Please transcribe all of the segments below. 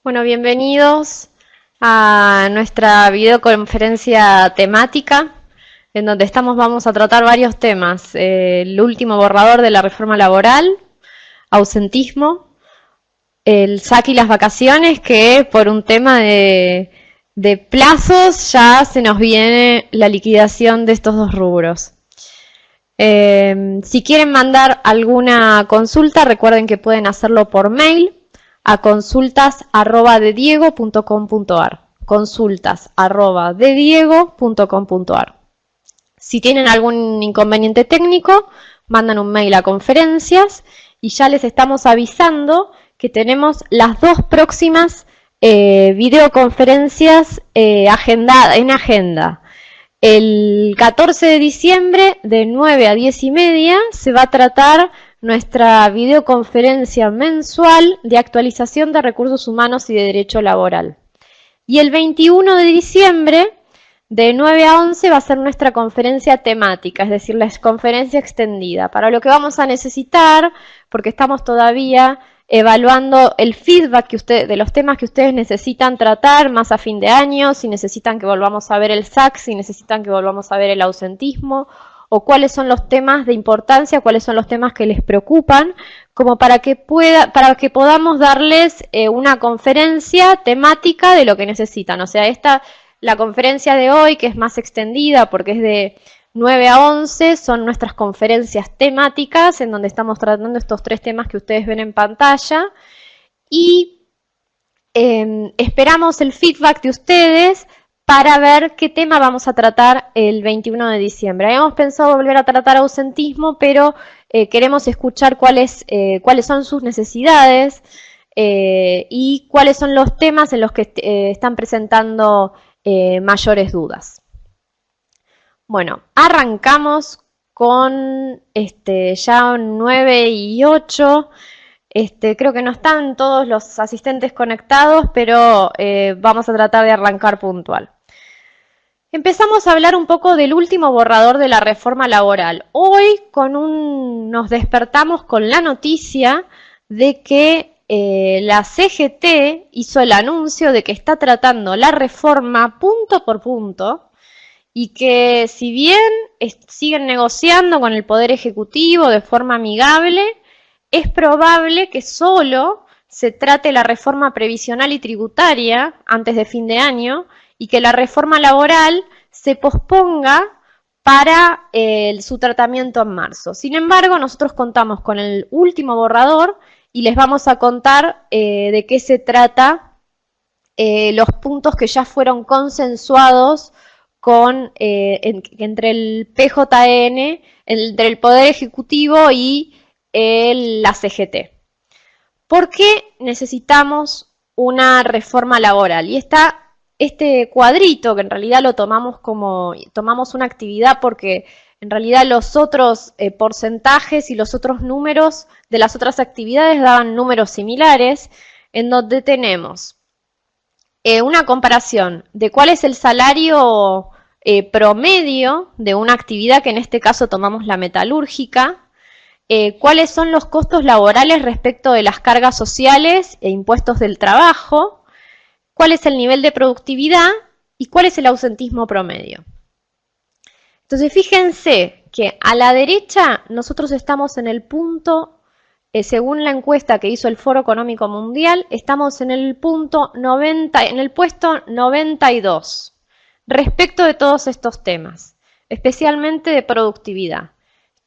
Bueno, bienvenidos a nuestra videoconferencia temática, en donde vamos a tratar varios temas. El último borrador de la reforma laboral, ausentismo, el saque y las vacaciones, que por un tema de plazos ya se nos viene la liquidación de estos dos rubros. Si quieren mandar alguna consulta, recuerden que pueden hacerlo por mail a consultas@dediego.com.ar. consultas@dediego.com.ar. Si tienen algún inconveniente técnico, mandan un mail a conferencias y ya les estamos avisando que tenemos las dos próximas videoconferencias en agenda. El 14 de diciembre, de 9 a 10 y media, se va a tratar nuestra videoconferencia mensual de actualización de recursos humanos y de derecho laboral. Y el 21 de diciembre, de 9 a 11, va a ser nuestra conferencia temática, es decir, la conferencia extendida, para lo que vamos a necesitar, porque estamos todavía evaluando el feedback de los temas que ustedes necesitan tratar más a fin de año, si necesitan que volvamos a ver el SAC, si necesitan que volvamos a ver el ausentismo, o cuáles son los temas de importancia, cuáles son los temas que les preocupan, como para que podamos darles una conferencia temática de lo que necesitan. O sea, la conferencia de hoy, que es más extendida porque es de 9 a 11, son nuestras conferencias temáticas en donde estamos tratando estos tres temas que ustedes ven en pantalla y esperamos el feedback de ustedes para ver qué tema vamos a tratar el 21 de diciembre. Habíamos pensado volver a tratar ausentismo, pero queremos escuchar cuáles son sus necesidades y cuáles son los temas en los que están presentando mayores dudas. Bueno, arrancamos con ya 9 y 8. Creo que no están todos los asistentes conectados, pero vamos a tratar de arrancar puntual. Empezamos a hablar un poco del último borrador de la reforma laboral. Hoy nos despertamos con la noticia de que la CGT hizo el anuncio de que está tratando la reforma punto por punto y que si bien siguen negociando con el Poder Ejecutivo de forma amigable, es probable que solo se trate la reforma previsional y tributaria antes de fin de año y que la reforma laboral se posponga para su tratamiento en marzo. Sin embargo, nosotros contamos con el último borrador y les vamos a contar de qué se trata los puntos que ya fueron consensuados entre el PJN, entre el Poder Ejecutivo y la CGT. ¿Por qué necesitamos una reforma laboral? Y está este cuadrito, que en realidad lo tomamos una actividad porque en realidad los otros porcentajes y los otros números de las otras actividades daban números similares, en donde tenemos una comparación de cuál es el salario promedio de una actividad, que en este caso tomamos la metalúrgica, cuáles son los costos laborales respecto de las cargas sociales e impuestos del trabajo, cuál es el nivel de productividad y cuál es el ausentismo promedio. Entonces fíjense que a la derecha nosotros estamos en el punto, según la encuesta que hizo el Foro Económico Mundial, estamos en el punto 90, en el puesto 92 respecto de todos estos temas, especialmente de productividad.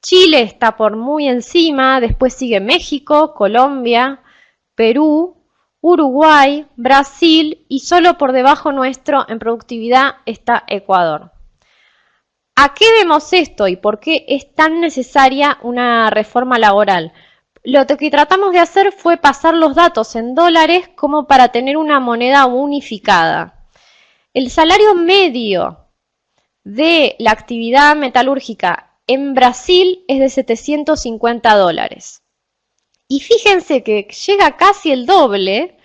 Chile está por muy encima, después sigue México, Colombia, Perú, Uruguay, Brasil y solo por debajo nuestro en productividad está Ecuador. ¿A qué vemos esto y por qué es tan necesaria una reforma laboral? Lo que tratamos de hacer fue pasar los datos en dólares como para tener una moneda unificada. El salario medio de la actividad metalúrgica en Brasil es de $750. Y fíjense que llega casi el doble,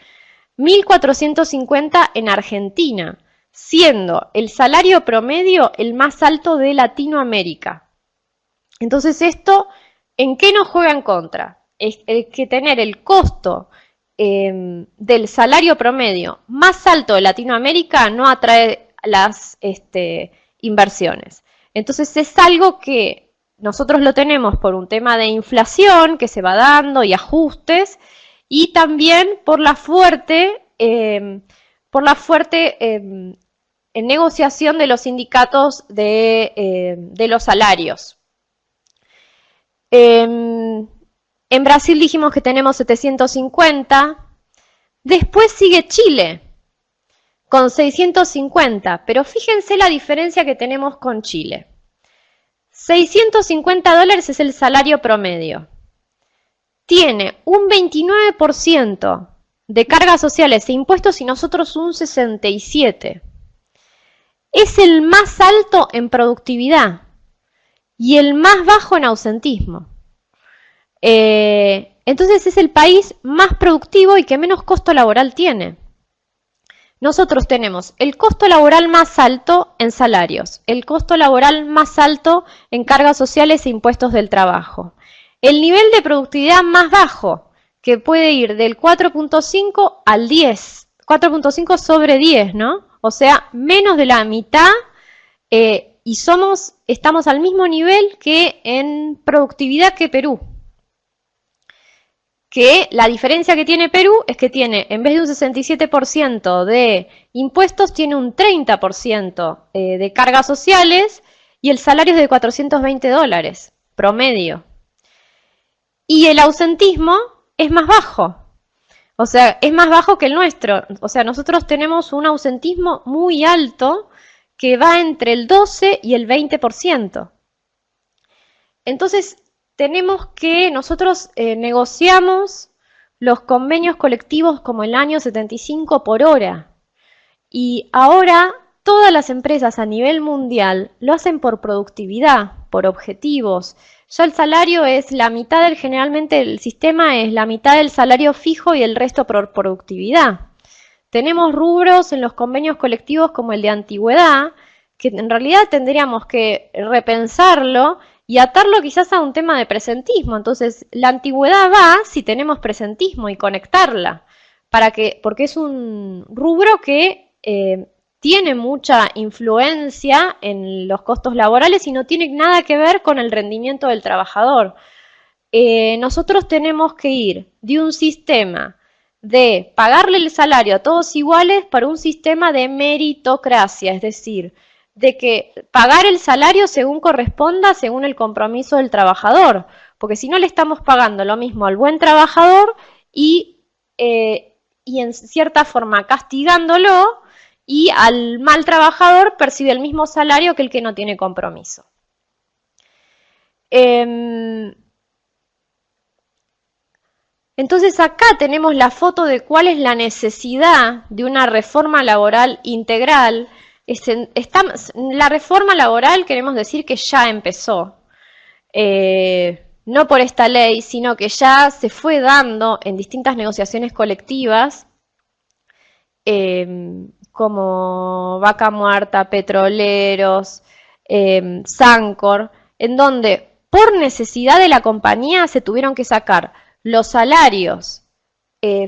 1.450 en Argentina, siendo el salario promedio el más alto de Latinoamérica. Entonces, ¿esto en qué nos juega en contra? Es que tener el costo del salario promedio más alto de Latinoamérica no atrae las inversiones. Entonces es algo que nosotros lo tenemos por un tema de inflación que se va dando y ajustes, y también por la fuerte negociación de los sindicatos de los salarios. En Brasil dijimos que tenemos 750, después sigue Chile con 650, pero fíjense la diferencia que tenemos con Chile. $650 es el salario promedio. Tiene un 29% de cargas sociales e impuestos y nosotros un 67%. Es el más alto en productividad y el más bajo en ausentismo. Entonces es el país más productivo y que menos costo laboral tiene. Nosotros tenemos el costo laboral más alto en salarios, el costo laboral más alto en cargas sociales e impuestos del trabajo, el nivel de productividad más bajo, que puede ir del 4.5 al 10, 4.5 sobre 10, ¿no? O sea, menos de la mitad, y estamos al mismo nivel que en productividad que Perú. Que la diferencia que tiene Perú es que tiene, en vez de un 67% de impuestos, tiene un 30% de cargas sociales y el salario es de $420 promedio. Y el ausentismo es más bajo, o sea, es más bajo que el nuestro. O sea, nosotros tenemos un ausentismo muy alto que va entre el 12 y el 20%. Entonces, nosotros negociamos los convenios colectivos como el año 75 por hora. Y ahora todas las empresas a nivel mundial lo hacen por productividad, por objetivos. Ya el salario es la mitad generalmente el sistema es la mitad del salario fijo y el resto por productividad. Tenemos rubros en los convenios colectivos como el de antigüedad, que en realidad tendríamos que repensarlo y atarlo quizás a un tema de presentismo. Entonces, la antigüedad va si tenemos presentismo y conectarla, porque es un rubro que tiene mucha influencia en los costos laborales y no tiene nada que ver con el rendimiento del trabajador. Nosotros tenemos que ir de un sistema de pagarle el salario a todos iguales para un sistema de meritocracia, es decir, de que pagar el salario según corresponda, según el compromiso del trabajador, porque si no le estamos pagando lo mismo al buen trabajador y en cierta forma castigándolo, y al mal trabajador percibe el mismo salario que el que no tiene compromiso. Entonces acá tenemos la foto de cuál es la necesidad de una reforma laboral integral. La reforma laboral queremos decir que ya empezó, no por esta ley, sino que ya se fue dando en distintas negociaciones colectivas, como Vaca Muerta, Petroleros, Sancor, en donde por necesidad de la compañía se tuvieron que sacar los salarios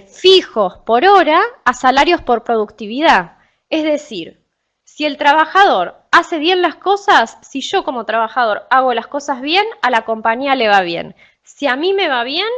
fijos por hora a salarios por productividad. Es decir, si el trabajador hace bien las cosas, si yo como trabajador hago las cosas bien, a la compañía le va bien. Si a mí me va bien,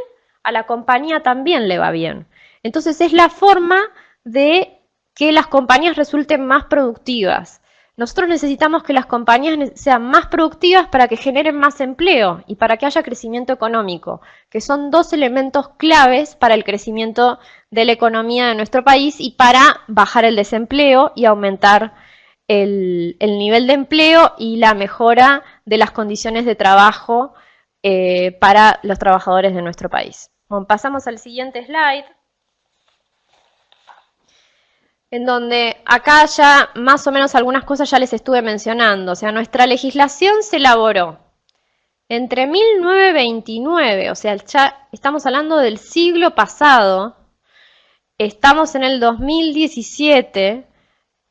a la compañía también le va bien. Entonces es la forma de que las compañías resulten más productivas. Nosotros necesitamos que las compañías sean más productivas para que generen más empleo y para que haya crecimiento económico, que son dos elementos claves para el crecimiento de la economía de nuestro país y para bajar el desempleo y aumentar el nivel de empleo y la mejora de las condiciones de trabajo para los trabajadores de nuestro país. Bueno, pasamos al siguiente slide, en donde acá ya más o menos algunas cosas ya les estuve mencionando. O sea, nuestra legislación se elaboró entre 1929, o sea, ya estamos hablando del siglo pasado, estamos en el 2017,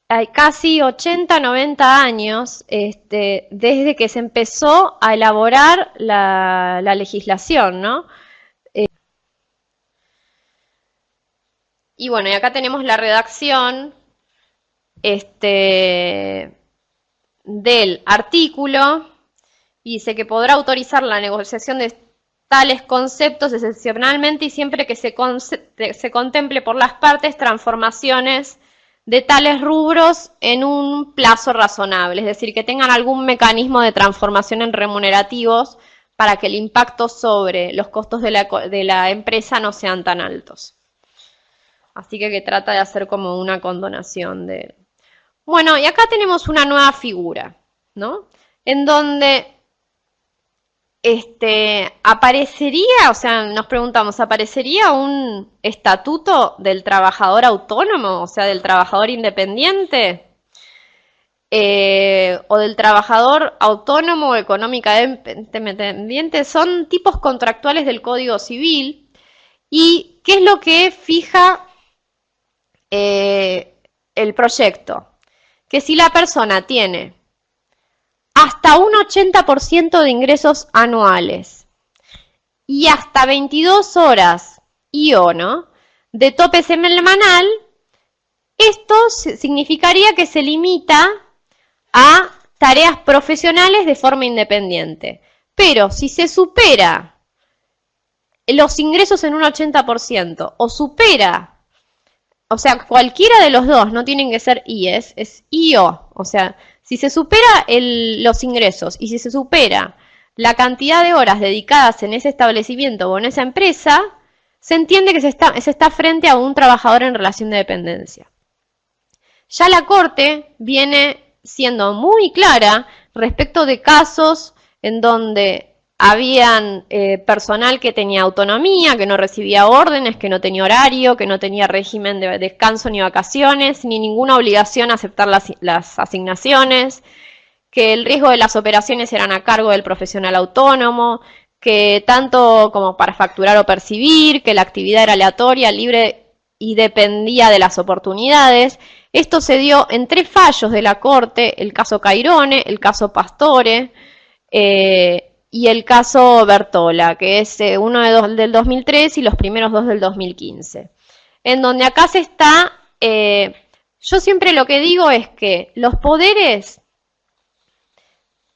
hay casi 80, 90 años desde que se empezó a elaborar la legislación, ¿no? Y bueno, y acá tenemos la redacción del artículo. Y dice que podrá autorizar la negociación de tales conceptos excepcionalmente y siempre que se contemple por las partes transformaciones de tales rubros en un plazo razonable, es decir, que tengan algún mecanismo de transformación en remunerativos para que el impacto sobre los costos de la empresa no sean tan altos. Así que trata de hacer como una condonación de... Bueno, y acá tenemos una nueva figura, ¿no? En donde aparecería, o sea, nos preguntamos, ¿aparecería un estatuto del trabajador autónomo, o sea, del trabajador independiente? O del trabajador autónomo o económicamente independiente, son tipos contractuales del Código Civil. ¿Y qué es lo que fija el proyecto? Que si la persona tiene hasta un 80% de ingresos anuales y hasta 22 horas ¿no? de tope semanal, esto significaría que se limita a tareas profesionales de forma independiente. Pero si se supera los ingresos en un 80% o supera, o sea, cualquiera de los dos, no tienen que ser IES, es IO, o sea, si se supera los ingresos y si se supera la cantidad de horas dedicadas en ese establecimiento o en esa empresa, se entiende que se está frente a un trabajador en relación de dependencia. Ya la Corte viene siendo muy clara respecto de casos en donde habían personal que tenía autonomía, que no recibía órdenes, que no tenía horario, que no tenía régimen de descanso ni vacaciones, ni ninguna obligación a aceptar las asignaciones, que el riesgo de las operaciones eran a cargo del profesional autónomo, que tanto como para facturar o percibir, que la actividad era aleatoria, libre y dependía de las oportunidades. Esto se dio en 3 fallos de la Corte, el caso Cairone, el caso Pastore, y el caso Bertola, que es uno del 2003 y los primeros 2 del 2015. En donde acá se está, yo siempre lo que digo es que los poderes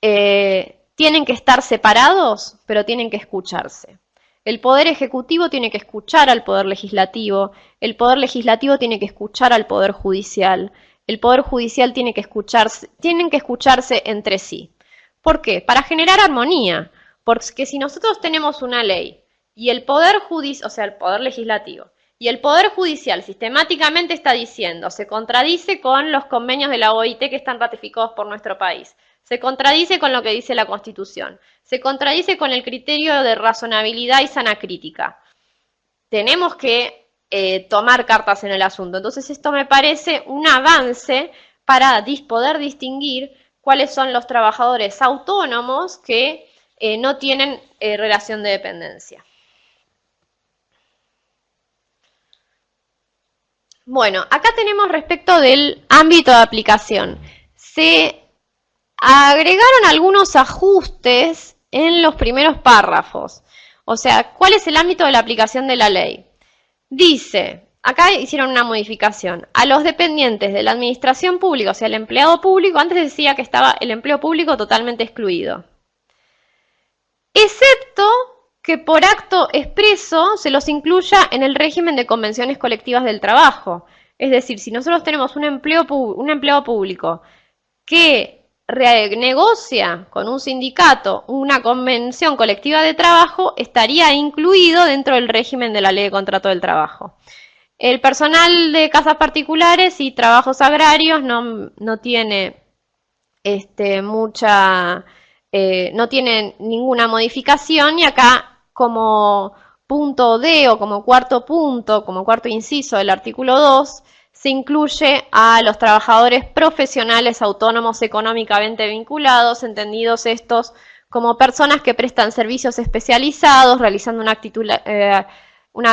tienen que estar separados, pero tienen que escucharse. El Poder Ejecutivo tiene que escuchar al Poder Legislativo, el Poder Legislativo tiene que escuchar al Poder Judicial, el Poder Judicial tienen que escucharse entre sí. ¿Por qué? Para generar armonía, porque si nosotros tenemos una ley y el Poder Judicial, o sea, el Poder Legislativo, y el Poder Judicial sistemáticamente está diciendo, se contradice con los convenios de la OIT que están ratificados por nuestro país, se contradice con lo que dice la Constitución, se contradice con el criterio de razonabilidad y sana crítica. Tenemos que tomar cartas en el asunto. Entonces esto me parece un avance para poder distinguir cuáles son los trabajadores autónomos que no tienen relación de dependencia. Bueno, acá tenemos respecto del ámbito de aplicación. Se agregaron algunos ajustes en los primeros párrafos. O sea, ¿cuál es el ámbito de la aplicación de la ley? Dice, acá hicieron una modificación, a los dependientes de la administración pública, o sea, el empleado público, antes decía que estaba el empleo público totalmente excluido. Excepto que por acto expreso se los incluya en el régimen de convenciones colectivas del trabajo. Es decir, si nosotros tenemos un empleado público que negocia con un sindicato una convención colectiva de trabajo, estaría incluido dentro del régimen de la ley de contrato del trabajo. El personal de casas particulares y trabajos agrarios no tiene no tiene ninguna modificación, y acá como punto D o como cuarto punto, como cuarto inciso del artículo 2, se incluye a los trabajadores profesionales autónomos económicamente vinculados, entendidos estos como personas que prestan servicios especializados, realizando una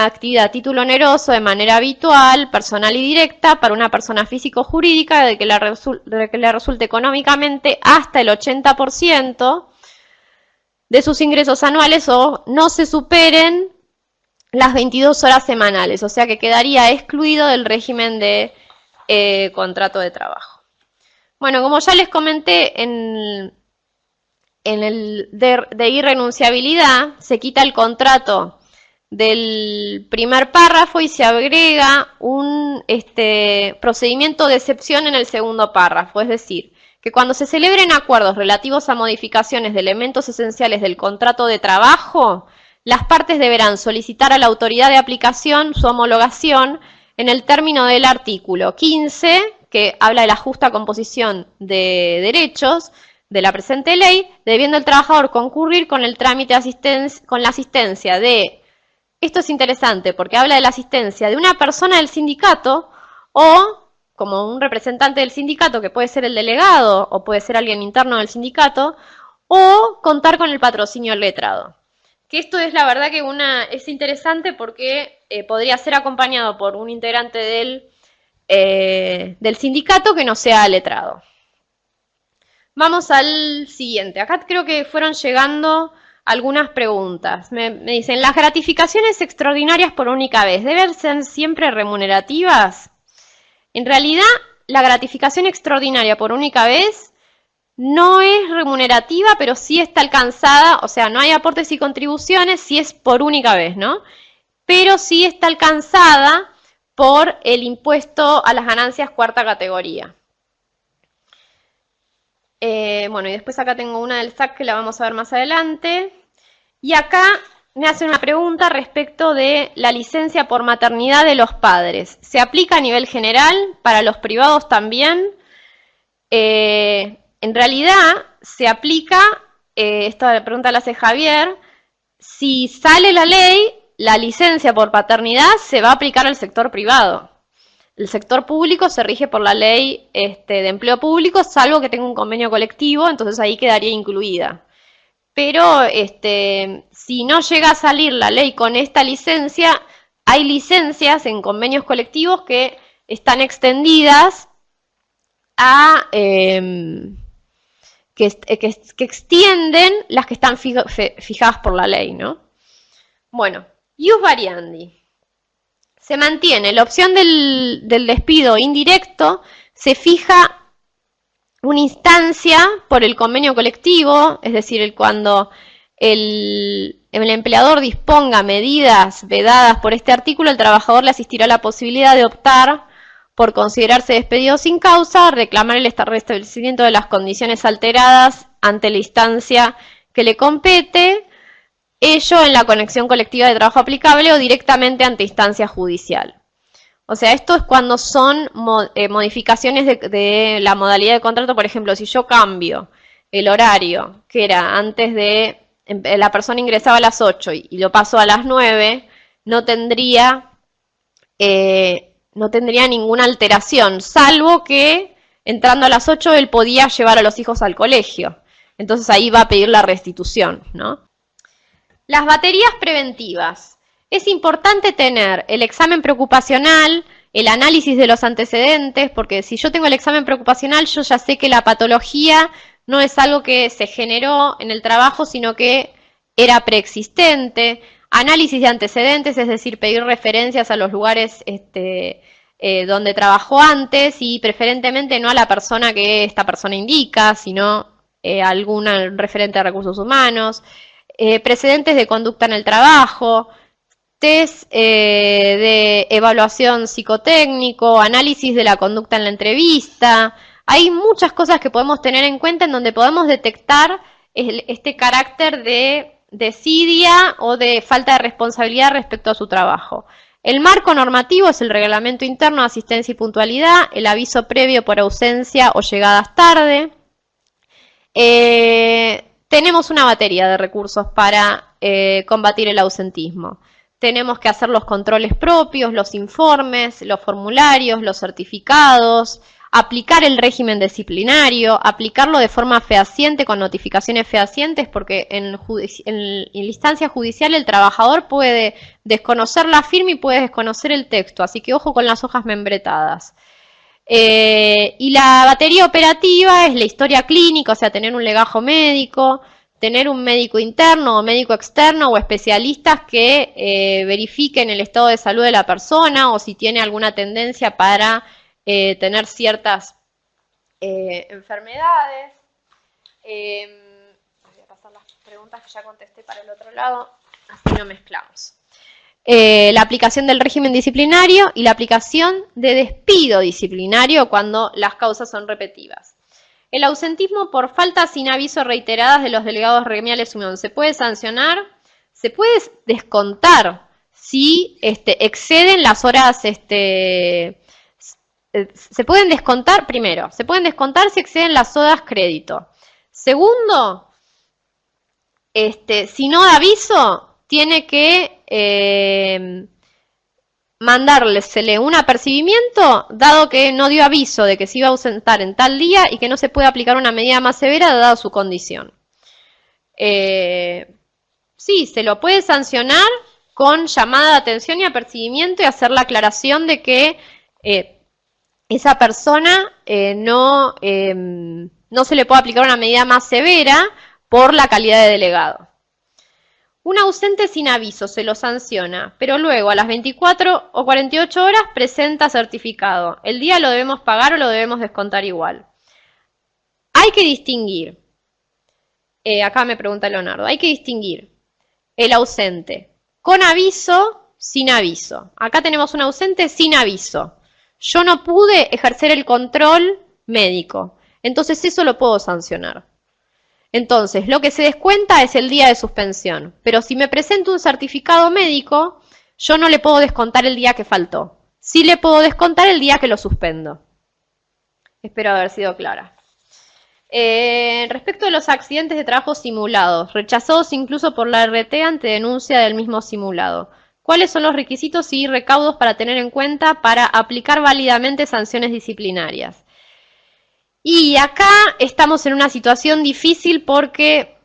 actividad a título oneroso de manera habitual, personal y directa, para una persona físico-jurídica de que le resulte económicamente hasta el 80% de sus ingresos anuales o no se superen las 22 horas semanales, o sea que quedaría excluido del régimen de contrato de trabajo. Bueno, como ya les comenté, en el de irrenunciabilidad se quita el contrato del primer párrafo y se agrega un procedimiento de excepción en el segundo párrafo, es decir, que cuando se celebren acuerdos relativos a modificaciones de elementos esenciales del contrato de trabajo, las partes deberán solicitar a la autoridad de aplicación su homologación en el término del artículo 15, que habla de la justa composición de derechos de la presente ley, debiendo el trabajador concurrir con el trámite con la asistencia de, esto es interesante porque habla de la asistencia de una persona del sindicato o como un representante del sindicato, que puede ser el delegado o puede ser alguien interno del sindicato, o contar con el patrocinio letrado. Que esto es la verdad que es interesante porque podría ser acompañado por un integrante del sindicato que no sea letrado. Vamos al siguiente. Acá creo que fueron llegando algunas preguntas. Me dicen, ¿las gratificaciones extraordinarias por única vez deben ser siempre remunerativas? En realidad, la gratificación extraordinaria por única vez no es remunerativa, pero sí está alcanzada, o sea, no hay aportes y contribuciones si es por única vez, ¿no? Pero sí está alcanzada por el impuesto a las ganancias cuarta categoría. Bueno, y después acá tengo una del SAC que la vamos a ver más adelante. Y acá me hacen una pregunta respecto de la licencia por maternidad de los padres. ¿Se aplica a nivel general? ¿Para los privados también? En realidad se aplica, esta pregunta la hace Javier, si sale la ley, la licencia por paternidad se va a aplicar al sector privado. El sector público se rige por la ley de empleo público, salvo que tenga un convenio colectivo, entonces ahí quedaría incluida. Pero si no llega a salir la ley con esta licencia, hay licencias en convenios colectivos que están extendidas a que extienden las que están fijadas por la ley, ¿no? Bueno, ius variandi. Se mantiene la opción del despido indirecto, se fija una instancia por el convenio colectivo, es decir, cuando el empleador disponga medidas vedadas por este artículo, el trabajador le asistirá la posibilidad de optar por considerarse despedido sin causa, reclamar el restablecimiento de las condiciones alteradas ante la instancia que le compete, ello en la conexión colectiva de trabajo aplicable o directamente ante instancia judicial. O sea, esto es cuando son modificaciones de la modalidad de contrato. Por ejemplo, si yo cambio el horario, que era antes de, la persona ingresaba a las 8 y lo paso a las 9, no tendría ninguna alteración, salvo que entrando a las 8 él podía llevar a los hijos al colegio. Entonces ahí va a pedir la restitución, ¿no? Las baterías preventivas. Es importante tener el examen preocupacional, el análisis de los antecedentes, porque si yo tengo el examen preocupacional, yo ya sé que la patología no es algo que se generó en el trabajo, sino que era preexistente. Análisis de antecedentes, es decir, pedir referencias a los lugares donde trabajó antes y preferentemente no a la persona que esta persona indica, sino a algún referente de recursos humanos. Precedentes de conducta en el trabajo, test de evaluación psicotécnico, análisis de la conducta en la entrevista. Hay muchas cosas que podemos tener en cuenta en donde podemos detectar este carácter de desidia o de falta de responsabilidad respecto a su trabajo. El marco normativo es el Reglamento Interno de Asistencia y Puntualidad, el aviso previo por ausencia o llegadas tarde. Tenemos una batería de recursos para combatir el ausentismo. Tenemos que hacer los controles propios, los informes, los formularios, los certificados, aplicar el régimen disciplinario, aplicarlo de forma fehaciente con notificaciones fehacientes, porque en la instancia judicial el trabajador puede desconocer la firma y puede desconocer el texto, así que ojo con las hojas membretadas. Y la batería operativa es la historia clínica, o sea, tener un legajo médico, tener un médico interno o médico externo o especialistas que verifiquen el estado de salud de la persona o si tiene alguna tendencia para tener ciertas enfermedades. Voy a pasar las preguntas que ya contesté para el otro lado, así no mezclamos. La aplicación del régimen disciplinario y la aplicación de despido disciplinario cuando las causas son repetitivas. El ausentismo por faltas sin aviso reiteradas de los delegados gremiales unión se puede sancionar, se puede descontar si exceden las horas, se pueden descontar, primero, se pueden descontar si exceden las horas crédito. Segundo, si no da aviso, tiene que mandársele un apercibimiento, dado que no dio aviso de que se iba a ausentar en tal día y que no se puede aplicar una medida más severa dada su condición. Sí, se lo puede sancionar con llamada de atención y apercibimiento y hacer la aclaración de que esa persona no se le puede aplicar una medida más severa por la calidad de delegado. Un ausente sin aviso se lo sanciona, pero luego a las 24 o 48 horas presenta certificado. ¿El día lo debemos pagar o lo debemos descontar igual? Hay que distinguir, acá me pregunta Leonardo, hay que distinguir el ausente con aviso, sin aviso. Acá tenemos un ausente sin aviso. Yo no pude ejercer el control médico, entonces eso lo puedo sancionar. Entonces, lo que se descuenta es el día de suspensión, pero si me presento un certificado médico, yo no le puedo descontar el día que faltó. Sí le puedo descontar el día que lo suspendo. Espero haber sido clara. Respecto a los accidentes de trabajo simulados, rechazados incluso por la RT ante denuncia del mismo simulado, ¿cuáles son los requisitos y recaudos para tener en cuenta para aplicar válidamente sanciones disciplinarias? Y acá estamos en una situación difícil porque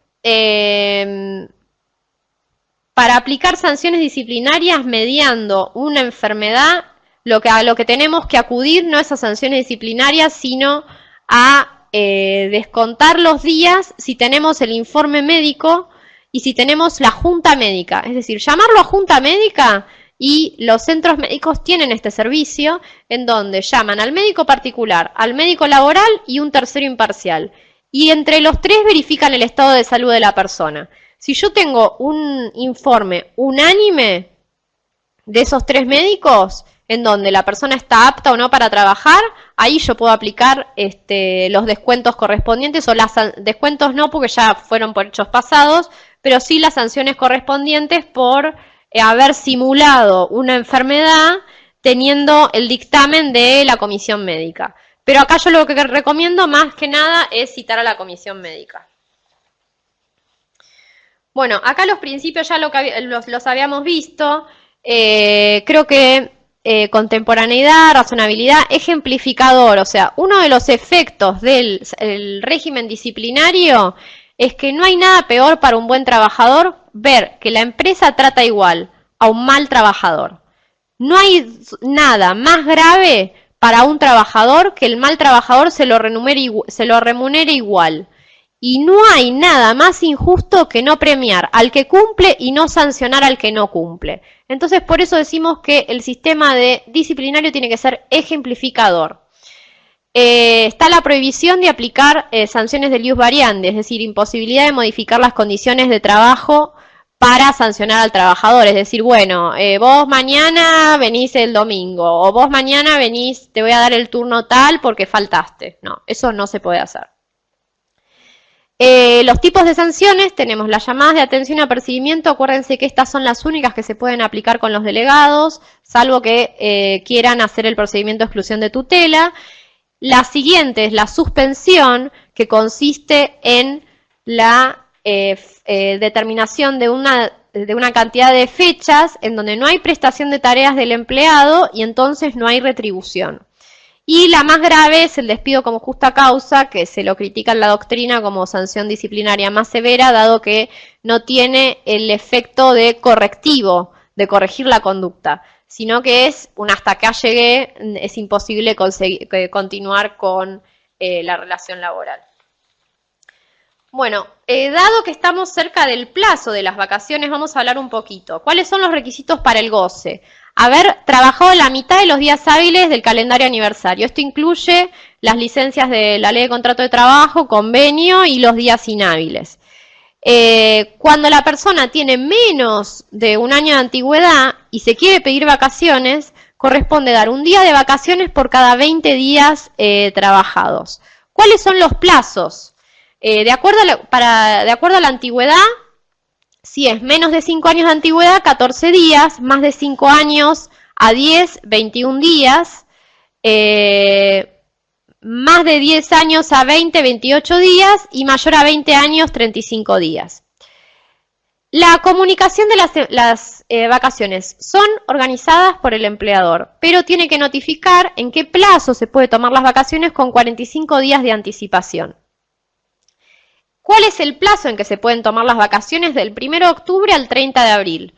para aplicar sanciones disciplinarias mediando una enfermedad, a lo que tenemos que acudir no es a sanciones disciplinarias, sino a descontar los días si tenemos el informe médico y si tenemos la junta médica. Es decir, llamarlo a junta médica. Y los centros médicos tienen este servicio en donde llaman al médico particular, al médico laboral y un tercero imparcial. Y entre los tres verifican el estado de salud de la persona. Si yo tengo un informe unánime de esos tres médicos, en donde la persona está apta o no para trabajar, ahí yo puedo aplicar los descuentos correspondientes, o las descuentos no, porque ya fueron por hechos pasados, pero sí las sanciones correspondientes por haber simulado una enfermedad teniendo el dictamen de la comisión médica. Pero acá yo lo que recomiendo más que nada es citar a la comisión médica. Bueno, acá los principios ya los habíamos visto. Creo que contemporaneidad, razonabilidad, ejemplificador. O sea, uno de los efectos del régimen disciplinario es que no hay nada peor para un buen trabajador ver que la empresa trata igual a un mal trabajador. No hay nada más grave para un trabajador que el mal trabajador se lo remunere igual. Y no hay nada más injusto que no premiar al que cumple y no sancionar al que no cumple. Entonces, por eso decimos que el sistema disciplinario tiene que ser ejemplificador. Está la prohibición de aplicar sanciones del ius variandi, es decir, imposibilidad de modificar las condiciones de trabajo para sancionar al trabajador. Es decir, bueno, vos mañana venís el domingo, o vos mañana venís, te voy a dar el turno tal porque faltaste. No, eso no se puede hacer. Los tipos de sanciones, tenemos las llamadas de atención y apercibimiento. Acuérdense que estas son las únicas que se pueden aplicar con los delegados, salvo que quieran hacer el procedimiento de exclusión de tutela. La siguiente es la suspensión, que consiste en la determinación de una cantidad de fechas en donde no hay prestación de tareas del empleado y entonces no hay retribución. Y la más grave es el despido como justa causa, que se lo critica en la doctrina como sanción disciplinaria más severa, dado que no tiene el efecto de correctivo, de corregir la conducta, sino que es un hasta acá llegué, es imposible continuar con la relación laboral. Bueno, dado que estamos cerca del plazo de las vacaciones, vamos a hablar un poquito. ¿Cuáles son los requisitos para el goce? Haber trabajado la mitad de los días hábiles del calendario aniversario. Esto incluye las licencias de la Ley de Contrato de Trabajo, convenio y los días inhábiles. Cuando la persona tiene menos de un año de antigüedad y se quiere pedir vacaciones, corresponde dar un día de vacaciones por cada 20 días trabajados. ¿Cuáles son los plazos? De acuerdo a la antigüedad, si es menos de 5 años de antigüedad, 14 días, más de 5 años a 10, 21 días, más de 10 años a 20, 28 días y mayor a 20 años, 35 días. La comunicación de las vacaciones son organizadas por el empleador, pero tiene que notificar en qué plazo se puede tomar las vacaciones con 45 días de anticipación. ¿Cuál es el plazo en que se pueden tomar las vacaciones? Del 1 de octubre al 30 de abril.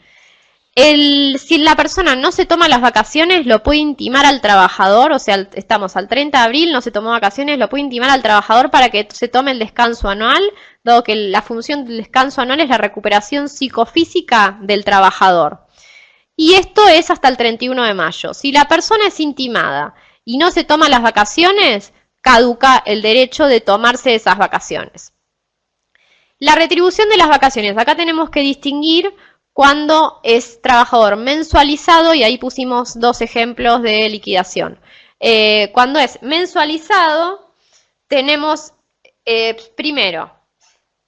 Si la persona no se toma las vacaciones, lo puede intimar al trabajador, o sea, estamos al 30 de abril, no se tomó vacaciones, lo puede intimar al trabajador para que se tome el descanso anual, dado que la función del descanso anual es la recuperación psicofísica del trabajador. Y esto es hasta el 31 de mayo. Si la persona es intimada y no se toma las vacaciones, caduca el derecho de tomarse esas vacaciones. La retribución de las vacaciones. Acá tenemos que distinguir cuando es trabajador mensualizado, y ahí pusimos dos ejemplos de liquidación. Cuando es mensualizado, tenemos primero,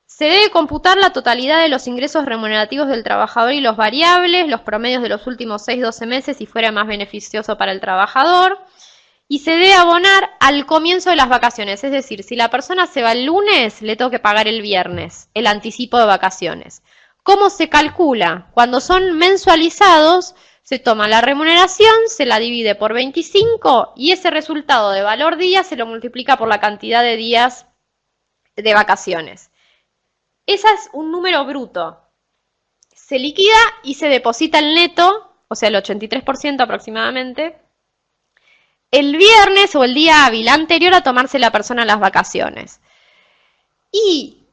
se debe computar la totalidad de los ingresos remunerativos del trabajador y los variables, los promedios de los últimos 6-12 meses si fuera más beneficioso para el trabajador. Y se debe abonar al comienzo de las vacaciones, es decir, si la persona se va el lunes, le tengo que pagar el viernes, el anticipo de vacaciones. ¿Cómo se calcula? Cuando son mensualizados, se toma la remuneración, se la divide por 25 y ese resultado de valor día se lo multiplica por la cantidad de días de vacaciones. Ese es un número bruto. Se liquida y se deposita el neto, o sea, el 83% aproximadamente, el viernes o el día hábil anterior a tomarse la persona las vacaciones. Y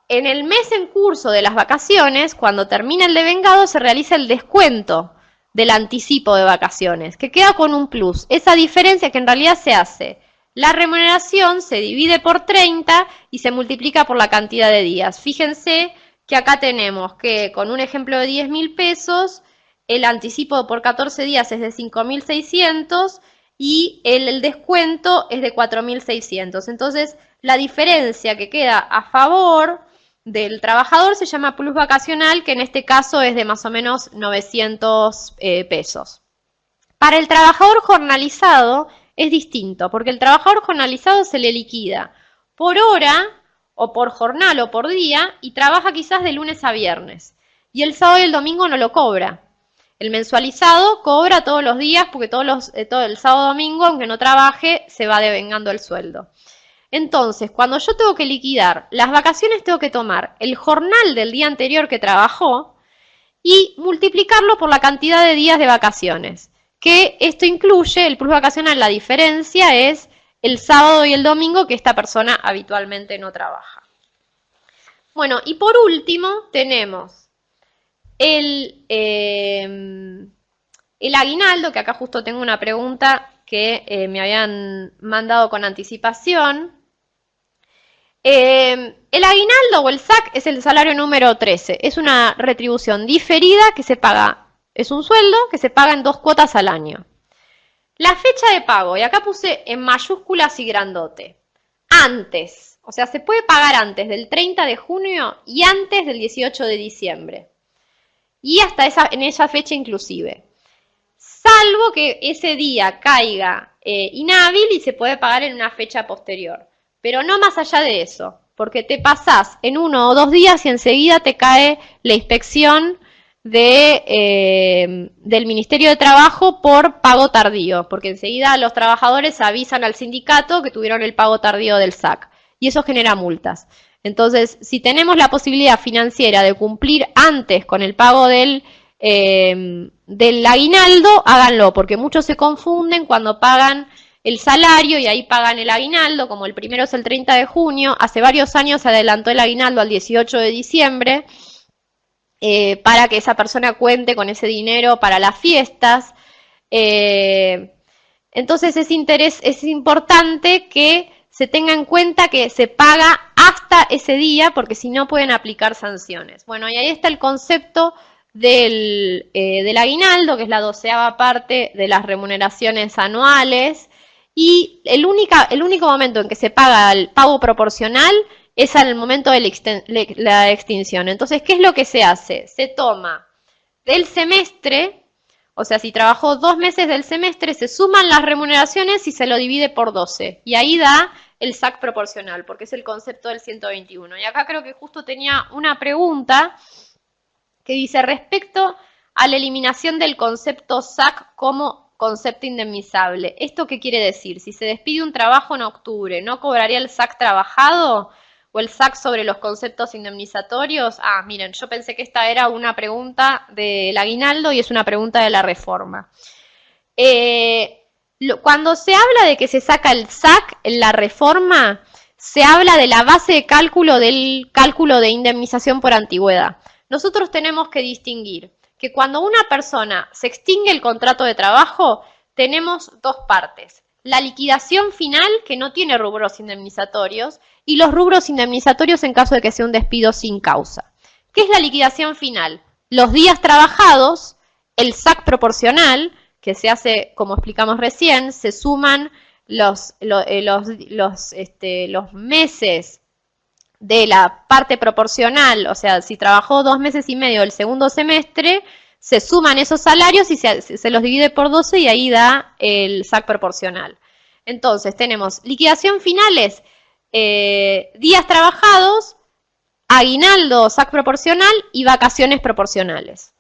en el mes en curso de las vacaciones, cuando termina el devengado, se realiza el descuento del anticipo de vacaciones, que queda con un plus. Esa diferencia que en realidad se hace, la remuneración se divide por 30 y se multiplica por la cantidad de días. Fíjense que acá tenemos que con un ejemplo de 10.000 pesos, el anticipo por 14 días es de 5.600 y el descuento es de 4.600. Entonces, la diferencia que queda a favor del trabajador se llama plus vacacional, que en este caso es de más o menos 900 pesos. Para el trabajador jornalizado es distinto, porque el trabajador jornalizado se le liquida por hora o por jornal o por día y trabaja quizás de lunes a viernes. Y el sábado y el domingo no lo cobra. El mensualizado cobra todos los días porque todo el sábado y domingo, aunque no trabaje, se va devengando el sueldo. Entonces, cuando yo tengo que liquidar las vacaciones, tengo que tomar el jornal del día anterior que trabajó y multiplicarlo por la cantidad de días de vacaciones. Que esto incluye, el plus vacacional, la diferencia es el sábado y el domingo que esta persona habitualmente no trabaja. Bueno, y por último tenemos el aguinaldo, que acá justo tengo una pregunta que me habían mandado con anticipación. El aguinaldo o el SAC es el salario número 13. Es una retribución diferida que se paga, es un sueldo que se paga en 2 cuotas al año. La fecha de pago, y acá puse en mayúsculas y grandote, antes, o sea, se puede pagar antes del 30 de junio y antes del 18 de diciembre. Y hasta en esa fecha inclusive. Salvo que ese día caiga inhábil y se puede pagar en una fecha posterior. Pero no más allá de eso, porque te pasás en 1 o 2 días y enseguida te cae la inspección del Ministerio de Trabajo por pago tardío, porque enseguida los trabajadores avisan al sindicato que tuvieron el pago tardío del SAC y eso genera multas. Entonces, si tenemos la posibilidad financiera de cumplir antes con el pago del aguinaldo, háganlo, porque muchos se confunden cuando pagan el salario y ahí pagan el aguinaldo, como el primero es el 30 de junio, hace varios años se adelantó el aguinaldo al 18 de diciembre, para que esa persona cuente con ese dinero para las fiestas. Entonces es importante que se tenga en cuenta que se paga hasta ese día, porque si no pueden aplicar sanciones. Bueno, y ahí está el concepto del aguinaldo, que es la 12ª parte de las remuneraciones anuales, y el único momento en que se paga el pago proporcional es al momento de la extinción. Entonces, ¿qué es lo que se hace? Se toma del semestre, o sea, si trabajó 2 meses del semestre, se suman las remuneraciones y se lo divide por 12. Y ahí da el SAC proporcional, porque es el concepto del 121. Y acá creo que justo tenía una pregunta que dice, respecto a la eliminación del concepto SAC como concepto indemnizable, ¿esto qué quiere decir? Si se despide un trabajo en octubre, ¿no cobraría el SAC trabajado o el SAC sobre los conceptos indemnizatorios? Ah, miren, yo pensé que esta era una pregunta del aguinaldo y es una pregunta de la reforma. Cuando se habla de que se saca el SAC en la reforma, se habla de la base de cálculo del cálculo de indemnización por antigüedad. Nosotros tenemos que distinguir que cuando una persona se extingue el contrato de trabajo, tenemos dos partes. La liquidación final, que no tiene rubros indemnizatorios, y los rubros indemnizatorios en caso de que sea un despido sin causa. ¿Qué es la liquidación final? Los días trabajados, el SAC proporcional, que se hace, como explicamos recién, se suman los meses de la parte proporcional, o sea, si trabajó 2 meses y medio del segundo semestre, se suman esos salarios y se los divide por 12 y ahí da el SAC proporcional. Entonces, tenemos liquidación finales, días trabajados, aguinaldo, SAC proporcional y vacaciones proporcionales.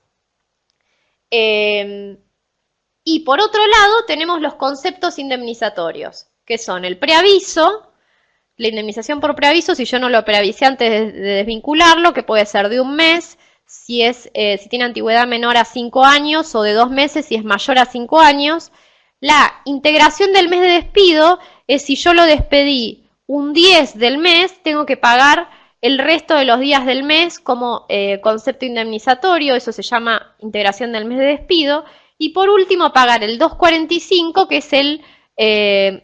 Y por otro lado tenemos los conceptos indemnizatorios, que son el preaviso, la indemnización por preaviso, si yo no lo preavisé antes de desvincularlo, que puede ser de 1 mes, si tiene antigüedad menor a 5 años, o de 2 meses si es mayor a 5 años. La integración del mes de despido es si yo lo despedí un 10 del mes, tengo que pagar el resto de los días del mes como concepto indemnizatorio, eso se llama integración del mes de despido. Y por último, pagar el 2.45, que es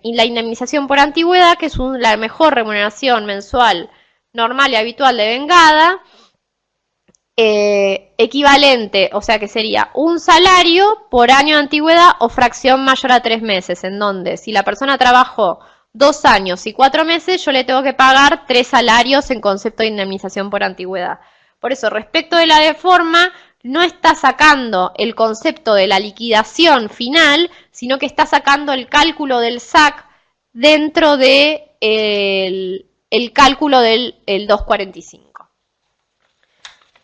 la indemnización por antigüedad, que es la mejor remuneración mensual normal y habitual de vengada, equivalente, o sea que sería un salario por año de antigüedad o fracción mayor a 3 meses, en donde si la persona trabajó 2 años y 4 meses, yo le tengo que pagar 3 salarios en concepto de indemnización por antigüedad. Por eso, respecto de la reforma, no está sacando el concepto de la liquidación final, sino que está sacando el cálculo del SAC dentro de el cálculo del 2.45.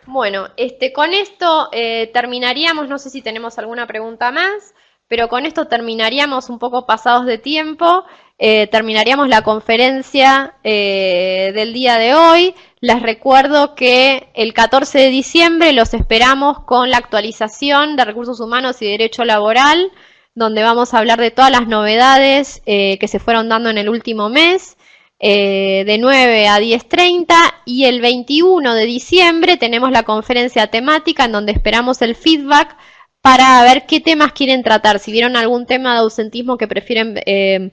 Bueno, con esto terminaríamos, no sé si tenemos alguna pregunta más, pero con esto terminaríamos un poco pasados de tiempo, terminaríamos la conferencia del día de hoy. Les recuerdo que el 14 de diciembre los esperamos con la actualización de Recursos Humanos y Derecho Laboral, donde vamos a hablar de todas las novedades que se fueron dando en el último mes, de 9 a 10:30, y el 21 de diciembre tenemos la conferencia temática en donde esperamos el feedback para ver qué temas quieren tratar, si vieron algún tema de ausentismo que prefieren